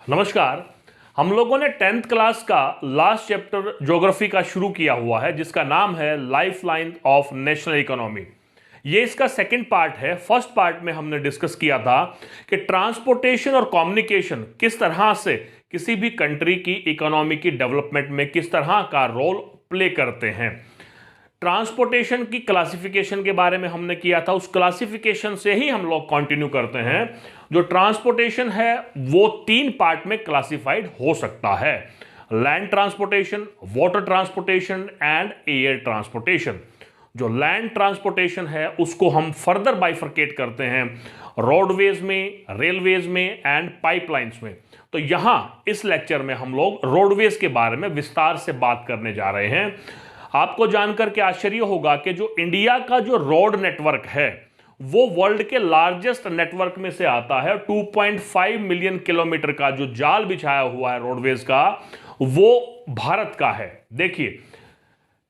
नमस्कार। हम लोगों ने 10th क्लास का लास्ट चैप्टर ज्योग्राफी का शुरू किया हुआ है जिसका नाम है लाइफलाइन ऑफ नेशनल इकोनॉमी। ये इसका सेकंड पार्ट है। फर्स्ट पार्ट में हमने डिस्कस किया था कि ट्रांसपोर्टेशन और कम्युनिकेशन किस तरह से किसी भी कंट्री की इकोनॉमी की डेवलपमेंट में किस तरह का रोल प्ले करते हैं। ट्रांसपोर्टेशन की क्लासिफिकेशन के बारे में हमने किया था, उस क्लासिफिकेशन से ही हम लोग कंटिन्यू करते हैं। जो ट्रांसपोर्टेशन है वो 3 पार्ट में क्लासिफाइड हो सकता है: land transportation, water transportation and air transportation. जो लैंड ट्रांसपोर्टेशन है उसको हम फर्दर बाइफरकेट करते हैं रोडवेज में, रेलवेज में एंड पाइपलाइंस में। तो यहां इस लेक्चर में हम लोग रोडवेज के बारे में विस्तार से बात करने जा रहे हैं। आपको जानकर के आश्चर्य होगा कि जो इंडिया का जो रोड नेटवर्क है वो वर्ल्ड के लार्जेस्ट नेटवर्क में से आता है। 2.5 मिलियन किलोमीटर का जो जाल बिछाया हुआ है रोडवेज का वो भारत का है। देखिए,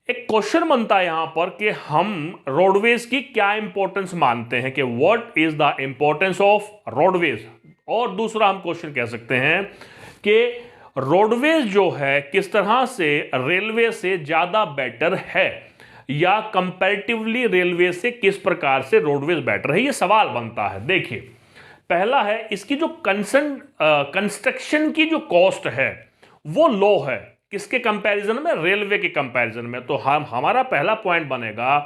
एक क्वेश्चन बनता है यहां पर कि हम रोडवेज की क्या इंपॉर्टेंस मानते हैं, कि what is the importance of roadways. और दूसरा हम क्वेश्चन कह सकते हैं कि रोडवेज जो है किस तरह से रेलवे से ज्यादा बेटर है, या कंपैरेटिवली रेलवे से किस प्रकार से रोडवेज बेटर है, ये सवाल बनता है। देखिए, पहला है इसकी जो कंस्ट्रक्शन की जो कॉस्ट है वो लो है किसके कंपैरिजन में, रेलवे के कंपैरिजन में। तो हमारा पहला पॉइंट बनेगा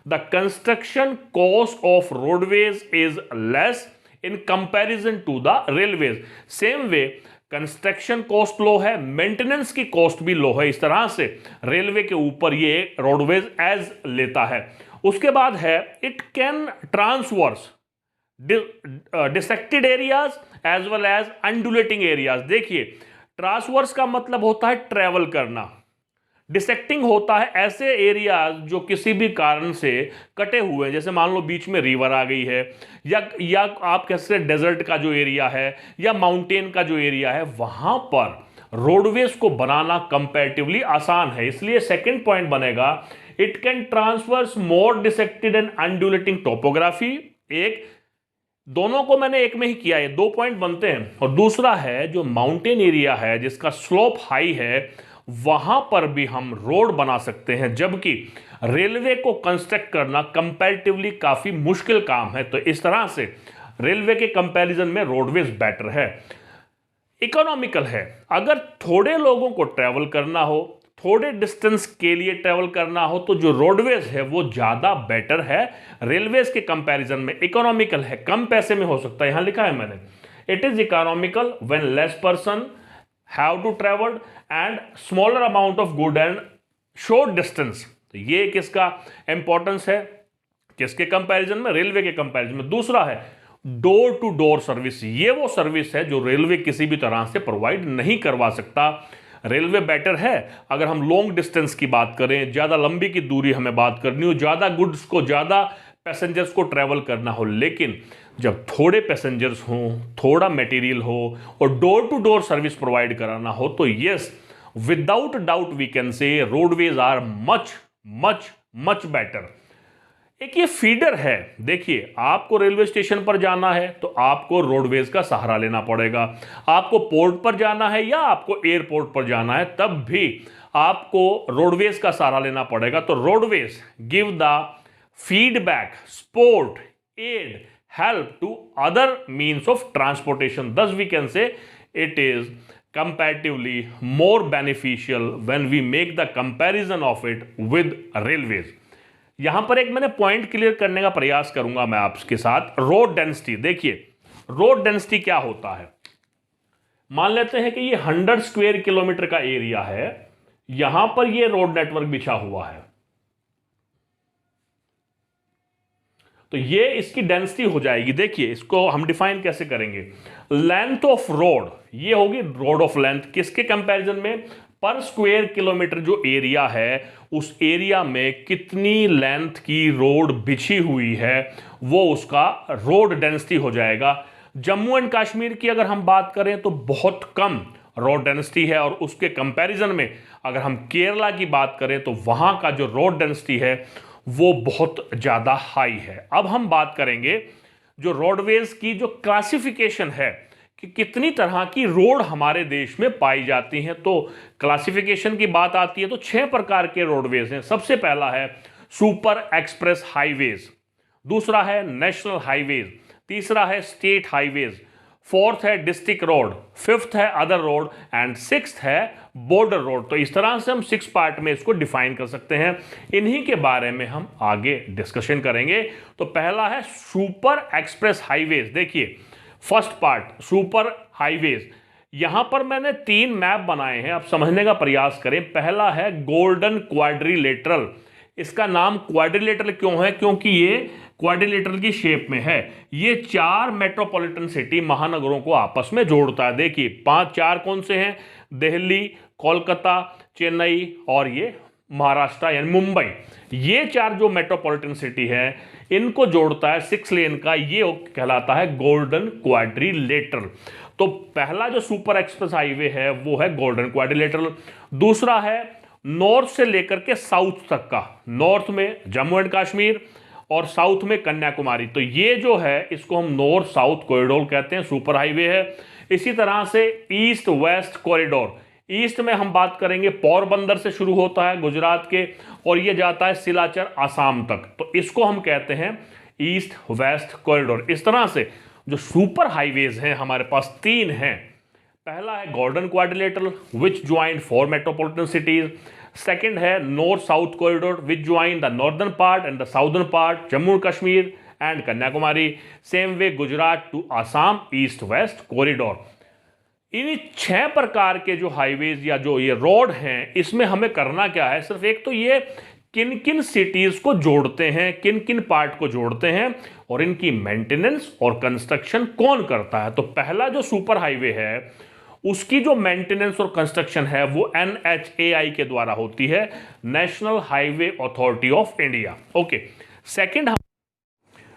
the construction cost of roadways is less in comparison to the railways. Same way construction cost low है, मेंटेनेंस की कॉस्ट भी लो है। इस तरह से रेलवे के ऊपर ये रोडवेज एज लेता है। उसके बाद है it can transverse dissected areas as well as undulating areas. देखिए, ट्रांसवर्स का मतलब होता है ट्रेवल करना, डिसेक्टिंग होता है ऐसे एरियाज जो किसी भी कारण से कटे हुए हैं। जैसे मान लो बीच में रिवर आ गई है, या आप कह सकते हैं डेजर्ट का जो एरिया है या माउंटेन का जो एरिया है, वहां पर रोडवेज को बनाना कंपैरेटिवली आसान है। इसलिए सेकंड पॉइंट बनेगा it can transverse more dissected and undulating topography. एक दोनों को मैंने एक में ही किया है, 2 पॉइंट बनते हैं। और दूसरा है जो माउंटेन एरिया है जिसका स्लोप हाई है वहां पर भी हम रोड बना सकते हैं, जबकि रेलवे को कंस्ट्रक्ट करना कंपैरेटिवली काफी मुश्किल काम है। तो इस तरह से रेलवे के कंपैरिजन में रोडवेज बेटर है, इकोनॉमिकल है। अगर थोड़े लोगों को ट्रैवल करना हो, थोड़े डिस्टेंस के लिए ट्रैवल करना हो, तो जो रोडवेज है वो ज्यादा बेटर है रेलवेज के कंपैरिजन में। इकोनॉमिकल है, कम पैसे में हो सकता है। यहां लिखा है मैंने, it is economical when less person have to travel and smaller amount of good and short distance। तो ये किसका इंपॉर्टेंस है, किसके कंपैरिजन में, रेलवे के कंपैरिजन में। दूसरा है डोर टू डोर सर्विस। ये वो सर्विस है जो रेलवे किसी भी तरह से प्रोवाइड नहीं करवा सकता। रेलवे बेटर है अगर हम लॉन्ग डिस्टेंस की बात करें, ज्यादा लंबी की दूरी हमें बात करनी हो, ज्यादा गुड्स को, ज्यादा पैसेंजर्स को ट्रैवल करना हो। लेकिन जब थोड़े पैसेंजर्स हों, थोड़ा मटेरियल हो और door to door service provide कराना हो, तो yes, without doubt we can say roadways are much much much better. एक ये फीडर है। देखिए, आपको रेलवे स्टेशन पर जाना है तो आपको रोडवेज का सहारा लेना पड़ेगा। आपको पोर्ट पर जाना है या आपको एयरपोर्ट पर जाना है, तब भी आपको रोडवेज का सहारा लेना पड़ेगा। तो roadways give the feedback, support, aid, help to other means of transportation. Thus we can say it is comparatively more beneficial when we make the comparison of it with railways। यहां पर एक मैंने point clear करने का प्रयास करूंगा मैं आपके साथ। Road density. देखिए, रोड डेंसिटी क्या होता है। मान लेते हैं कि ये 100 स्क्वायर किलोमीटर का एरिया है, यहां पर ये रोड नेटवर्क बिछा हुआ है, तो ये इसकी डेंसिटी हो जाएगी। देखिए, इसको हम डिफाइन कैसे करेंगे। लेंथ ऑफ रोड, ये होगी रोड ऑफ लेंथ, किसके कंपैरिजन में, पर स्क्वायर किलोमीटर जो एरिया है उस एरिया में कितनी लेंथ की रोड बिछी हुई है वो उसका रोड डेंसिटी हो जाएगा। जम्मू एंड कश्मीर की अगर हम बात करें तो बहुत कम रोड डेंसिटी है, और उसके कंपैरिजन में अगर हम केरला की बात करें तो वहां का जो रोड डेंसिटी है वो बहुत ज्यादा हाई है। अब हम बात करेंगे जो रोडवेज की जो क्लासिफिकेशन है कि कितनी तरह की रोड हमारे देश में पाई जाती हैं। तो क्लासिफिकेशन की बात आती है तो 6 प्रकार के रोडवेज हैं। सबसे पहला है सुपर एक्सप्रेस हाईवेज, दूसरा है नेशनल हाईवेज, तीसरा है स्टेट हाईवेज, फोर्थ है डिस्ट्रिक्ट रोड, फिफ्थ है अदर रोड एंड सिक्स्थ है बॉर्डर रोड। तो इस तरह से हम 6 पार्ट में इसको डिफाइन कर सकते हैं। इन्हीं के बारे में हम आगे डिस्कशन करेंगे। तो पहला है सुपर एक्सप्रेस हाईवेज। देखिए फर्स्ट पार्ट सुपर हाईवेज, यहां पर मैंने 3 मैप बनाए हैं, आप समझने का प्रयास करें। पहला है गोल्डन क्वाड्रिलेटरल। इसका नाम क्वाड्रिलेटरल क्यों है? क्योंकि ये क्वाड्रिलेटरल की शेप में है। ये 4 मेट्रोपॉलिटन सिटी महानगरों को आपस में जोड़ता है। देखिए 4 कौन से हैं? दिल्ली, कोलकाता, चेन्नई और ये महाराष्ट्र यानी मुंबई। ये 4 जो मेट्रोपॉलिटन सिटी है इनको जोड़ता है 6 लेन का, ये कहलाता है गोल्डन क्वाड्रिलेटरल। तो पहला जो सुपर एक्सप्रेस हाईवे है वो है गोल्डन क्वाड्रिलेटरल। दूसरा है नॉर्थ से लेकर के साउथ तक का, नॉर्थ में जम्मू एंड कश्मीर और साउथ में कन्याकुमारी। तो ये जो है इसको हम नॉर्थ साउथ कॉरिडोर कहते हैं, सुपर हाईवे है। इसी तरह से ईस्ट वेस्ट कॉरिडोर, ईस्ट में हम बात करेंगे पोरबंदर से शुरू होता है गुजरात के और ये जाता है सिलाचर आसाम तक, तो इसको हम कहते हैं ईस्ट वेस्ट कॉरिडोर। इस तरह से जो सुपर हाईवेज हैं हमारे पास 3 हैं। पहला है golden quadrilateral which join 4 metropolitan cities. Second है north south corridor which join the northern part and the southern part, Jammu Kashmir and Kanyakumari. Same way Gujarat to Assam east west corridor. इन 6 प्रकार के जो हाईवेज या जो ये रोड हैं इसमें हमें करना क्या है? सिर्फ एक तो ये किन किन सिटीज को जोड़ते हैं, किन किन पार्ट को जोड़ते हैं और इनकी मेंटेनेंस और कंस्ट्रक्शन कौन करता है। तो पहला जो सुपर हाईवे है उसकी जो मेंटेनेंस और कंस्ट्रक्शन है वो NHAI के द्वारा होती है, national highway authority of India. Okay, second,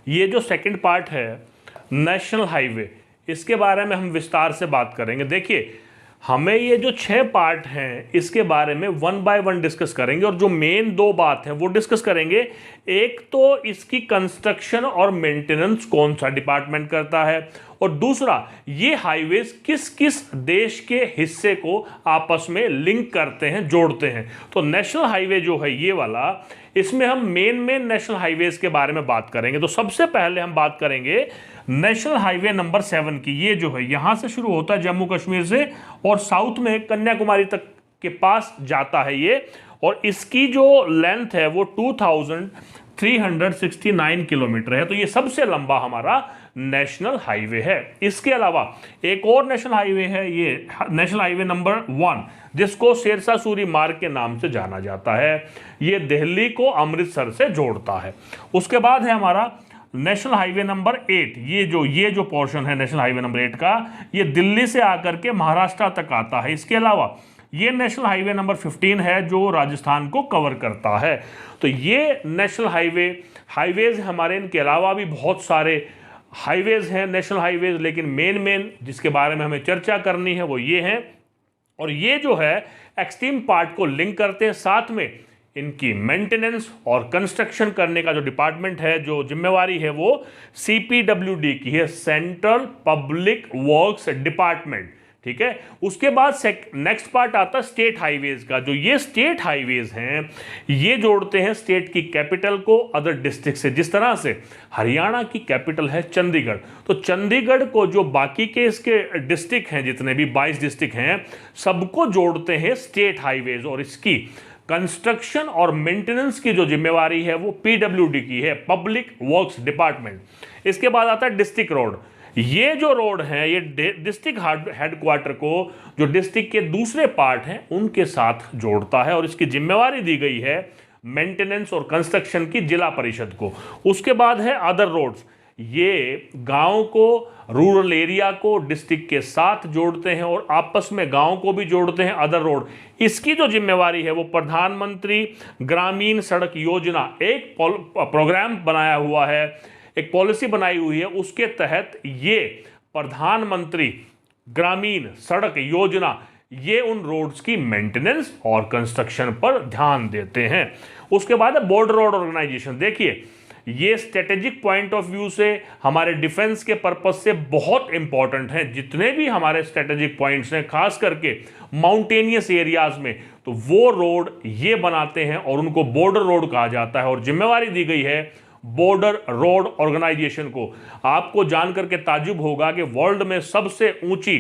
ये जो सेकंड पार्ट है नेशनल हाईवे, इसके बारे में हम विस्तार से बात करेंगे। देखिए हमें ये जो 6 पार्ट हैं इसके बारे में 1 बाय 1 डिस्कस करेंगे और जो मेन 2 बात है वो डिस्कस करेंगे। एक तो इसकी कंस्ट्रक्शन और मेंटेनेंस कौन सा डिपार्टमेंट करता है और दूसरा ये हाईवेज किस किस देश के हिस्से को आपस में लिंक करते हैं, जोड़ते हैं। तो नेशनल हाईवे जो है ये वाला, इसमें हम मेन नेशनल हाईवेज के बारे में बात करेंगे। तो सबसे पहले हम बात करेंगे नेशनल हाईवे नंबर 7 की। ये जो है यहां से शुरू होता है जम्मू कश्मीर से और साउथ में कन्याकुमारी तक के पास जाता है ये, और इसकी जो लेंथ है वो 2369 किलोमीटर है। तो ये सबसे लंबा हमारा नेशनल हाईवे है। इसके अलावा एक और नेशनल हाईवे है, ये नेशनल हाईवे नंबर 1 जिसको शेरशाह सूरी मार्ग के नाम से जाना जाता है। ये दिल्ली को अमृतसर से जोड़ता है। उसके बाद है हमारा नेशनल हाईवे नंबर 8। ये जो पोर्शन है नेशनल हाईवे नंबर 8 का, ये दिल्ली से आकर के महाराष्ट्र तक आता है। इसके अलावा ये नेशनल हाईवे नंबर 15 है जो राजस्थान को कवर करता है। तो ये नेशनल हाईवेज हमारे, इनके अलावा भी बहुत सारे हाईवेज हैं नेशनल हाईवेज, लेकिन मेन जिसके बारे में हमें चर्चा करनी है वो ये हैं। और ये जो है एक्सट्रीम पार्ट को लिंक करते हैं, साथ में इनकी मेंटेनेंस और कंस्ट्रक्शन करने का जो डिपार्टमेंट है, जो जिम्मेवारी है वो CPWD की है, सेंट्रल पब्लिक वर्क्स डिपार्टमेंट। ठीक है, उसके बाद नेक्स्ट पार्ट आता है स्टेट हाईवेज का। जो ये स्टेट हाईवेज हैं ये जोड़ते हैं स्टेट की कैपिटल को अदर डिस्ट्रिक्ट से। जिस तरह से हरियाणा की कैपिटल है चंडीगढ़, तो चंडीगढ़ को जो बाकी के इसके डिस्ट्रिक्ट हैं, जितने भी 22 डिस्ट्रिक्ट हैं, सबको जोड़ते हैं स्टेट हाईवेज। और इसकी कंस्ट्रक्शन और मेंटेनेंस की जो जिम्मेवारी है वो PWD की है, पब्लिक वर्क्स डिपार्टमेंट। इसके बाद आता है डिस्ट्रिक्ट रोड। ये जो रोड है ये डिस्ट्रिक्ट हेडक्वार्टर को जो डिस्ट्रिक्ट के दूसरे पार्ट हैं उनके साथ जोड़ता है और इसकी जिम्मेवारी दी गई है मेंटेनेंस और कंस्ट्रक्शन की जिला परिषद को। उसके बाद है अदर रोड्स। ये गांव को, रूरल एरिया को डिस्ट्रिक्ट के साथ जोड़ते हैं और आपस में गांव को भी जोड़ते हैं अदर रोड। इसकी जो जिम्मेवारी है वो प्रधानमंत्री ग्रामीण सड़क योजना, एक प्रोग्राम बनाया हुआ है, एक पॉलिसी बनाई हुई है, उसके तहत ये प्रधानमंत्री ग्रामीण सड़क योजना ये उन रोड्स की मेंटेनेंस और कंस्ट्रक्शन पर ध्यान देते हैं। उसके बाद है बॉर्डर रोड ऑर्गेनाइजेशन। देखिए ये स्ट्रेटेजिक पॉइंट ऑफ व्यू से हमारे डिफेंस के पर्पस से बहुत इंपॉर्टेंट हैं। जितने भी हमारे स्ट्रेटेजिक पॉइंट्स हैं, खास करके माउंटेनियस एरियाज में, तो वो रोड ये बनाते हैं और उनको बॉर्डर रोड कहा जाता है और जिम्मेवारी दी गई है बॉर्डर रोड ऑर्गेनाइजेशन को। आपको जानकर के ताज्जुब होगा कि वर्ल्ड में सबसे ऊंची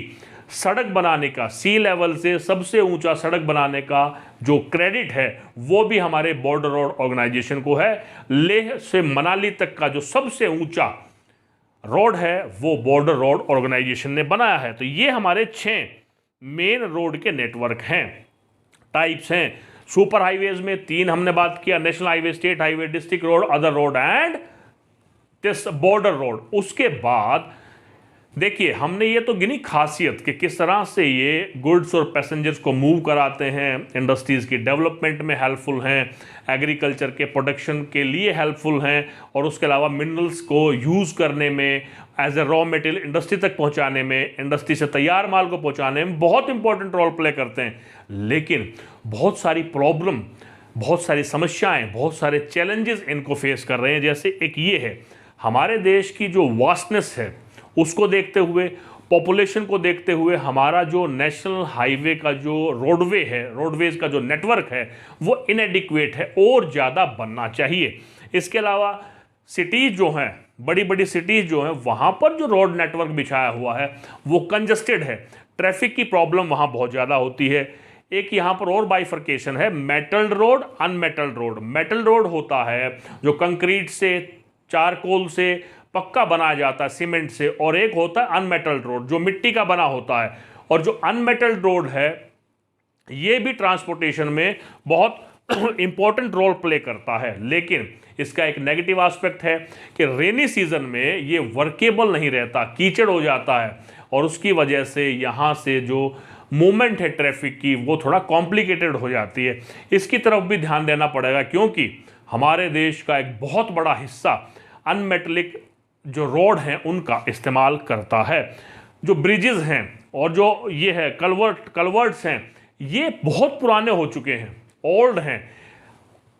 सड़क बनाने का, सी लेवल से सबसे ऊंचा सड़क बनाने का जो क्रेडिट है वो भी हमारे बॉर्डर रोड ऑर्गेनाइजेशन को है। लेह से मनाली तक का जो सबसे ऊंचा रोड है वो बॉर्डर रोड ऑर्गेनाइजेशन ने बनाया है। तो ये हमारे 6 मेन रोड के नेटवर्क हैं, टाइप्स हैं। सुपर हाईवेज में 3 हमने बात किया, national highway, state highway, district road, other road and this border road. उसके बाद देखिए हमने ये तो गिनी खासियत कि किस तरह से ये गुड्स और पैसेंजर्स को मूव कराते हैं, इंडस्ट्रीज़ की डेवलपमेंट में हेल्पफुल हैं, एग्रीकल्चर के प्रोडक्शन के लिए हेल्पफुल हैं और उसके अलावा मिनरल्स को यूज़ करने में, as a raw material industry तक पहुंचाने में, इंडस्ट्री से तैयार माल को पहुंचाने में बहुत इंपॉर्टेंट रोल प्ले करते हैं। लेकिन बहुत सारी प्रॉब्लम, बहुत सारी समस्याएं, बहुत सारे चैलेंजेस इनको फेस कर रहे हैं। जैसे एक ये है, हमारे देश की जो वास्टनेस है उसको देखते हुए, पॉपुलेशन को देखते हुए, हमारा जो नेशनल हाईवे का जो रोडवे है, रोडवेज का जो नेटवर्क है वो इनएडिक्वेट है और ज़्यादा बनना चाहिए। इसके अलावा सिटीज़ जो हैं, बड़ी बड़ी सिटीज़ जो हैं, वहाँ पर जो रोड नेटवर्क बिछाया हुआ है वो कंजस्टेड है, ट्रैफिक की प्रॉब्लम वहाँ बहुत ज़्यादा होती है। एक यहाँ पर और बाइफर्केशन है, metalled road, unmetalled road. Metal road होता है जो कंक्रीट से, चारकोल से पक्का बनाया जाता है, सीमेंट से, और एक होता है अनमेटल्ड रोड जो मिट्टी का बना होता है। और जो अनमेटल्ड रोड है ये भी ट्रांसपोर्टेशन में बहुत इंपॉर्टेंट रोल प्ले करता है। लेकिन इसका एक नेगेटिव एस्पेक्ट है कि रेनी सीजन में ये वर्केबल नहीं रहता, कीचड़ हो जाता है और उसकी वजह से यहाँ से जो मूवमेंट है ट्रैफिक की वो थोड़ा कॉम्प्लिकेटेड हो जाती है। इसकी तरफ भी ध्यान देना पड़ेगा क्योंकि हमारे देश का एक बहुत बड़ा हिस्सा अनमेटलिक जो रोड हैं उनका इस्तेमाल करता है। जो ब्रिजेस हैं और जो ये है कलवर्ट्स हैं, ये बहुत पुराने हो चुके हैं, ओल्ड हैं,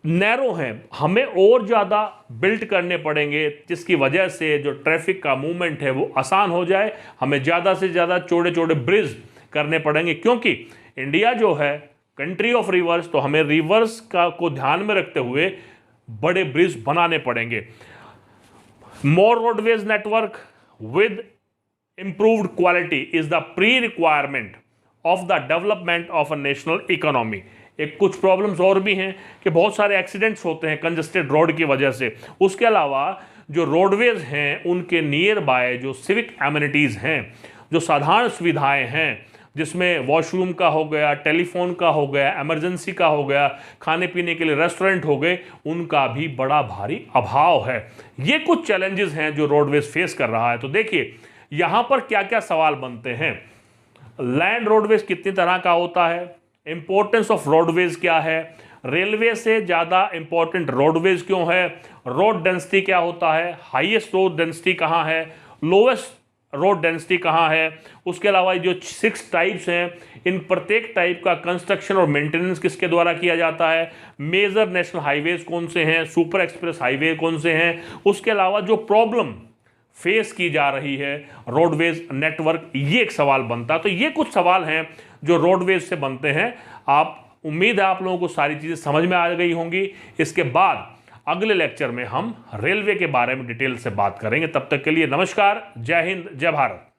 नैरो हैं, हमें और ज़्यादा बिल्ड करने पड़ेंगे जिसकी वजह से जो ट्रैफिक का मूवमेंट है वो आसान हो जाए। हमें ज़्यादा से ज़्यादा चौड़े चौड़े ब्रिज करने पड़ेंगे क्योंकि इंडिया जो है कंट्री ऑफ रिवर्स, तो हमें रिवर्स को ध्यान में रखते हुए बड़े ब्रिज बनाने पड़ेंगे। More roadways network with improved quality is the pre-requirement of the development of a national economy। एक कुछ प्रॉब्लम्स और भी हैं कि बहुत सारे एक्सीडेंट्स होते हैं कंजस्टेड रोड की वजह से। उसके अलावा जो रोडवेज हैं उनके नियर बाय जो सिविक एमिनिटीज़ हैं, जो साधारण सुविधाएं हैं, जिसमें वॉशरूम का हो गया, टेलीफोन का हो गया, इमरजेंसी का हो गया, खाने पीने के लिए रेस्टोरेंट हो गए, उनका भी बड़ा भारी अभाव है। ये कुछ चैलेंजेस हैं जो रोडवेज फेस कर रहा है। तो देखिए यहाँ पर क्या क्या सवाल बनते हैं। लैंड रोडवेज कितनी तरह का होता है, इंपॉर्टेंस ऑफ रोडवेज क्या है, रेलवे से ज़्यादा इंपॉर्टेंट रोडवेज क्यों है, रोड डेंसिटी क्या होता है, हाईएस्ट रोड डेंसिटी कहाँ है, लोवेस्ट रोड डेंसिटी कहाँ है। उसके अलावा जो 6 टाइप्स हैं, इन प्रत्येक टाइप का कंस्ट्रक्शन और मेंटेनेंस किसके द्वारा किया जाता है, मेजर नेशनल हाईवेज कौन से हैं, सुपर एक्सप्रेस हाईवे कौन से हैं। उसके अलावा जो प्रॉब्लम फेस की जा रही है रोडवेज नेटवर्क, ये एक सवाल बनता है। तो ये कुछ सवाल हैं जो रोडवेज से बनते हैं। उम्मीद है आप लोगों को सारी चीज़ें समझ में आ गई होंगी। इसके बाद अगले लेक्चर में हम रेलवे के बारे में डिटेल से बात करेंगे। तब तक के लिए नमस्कार, जय हिंद, जय भारत।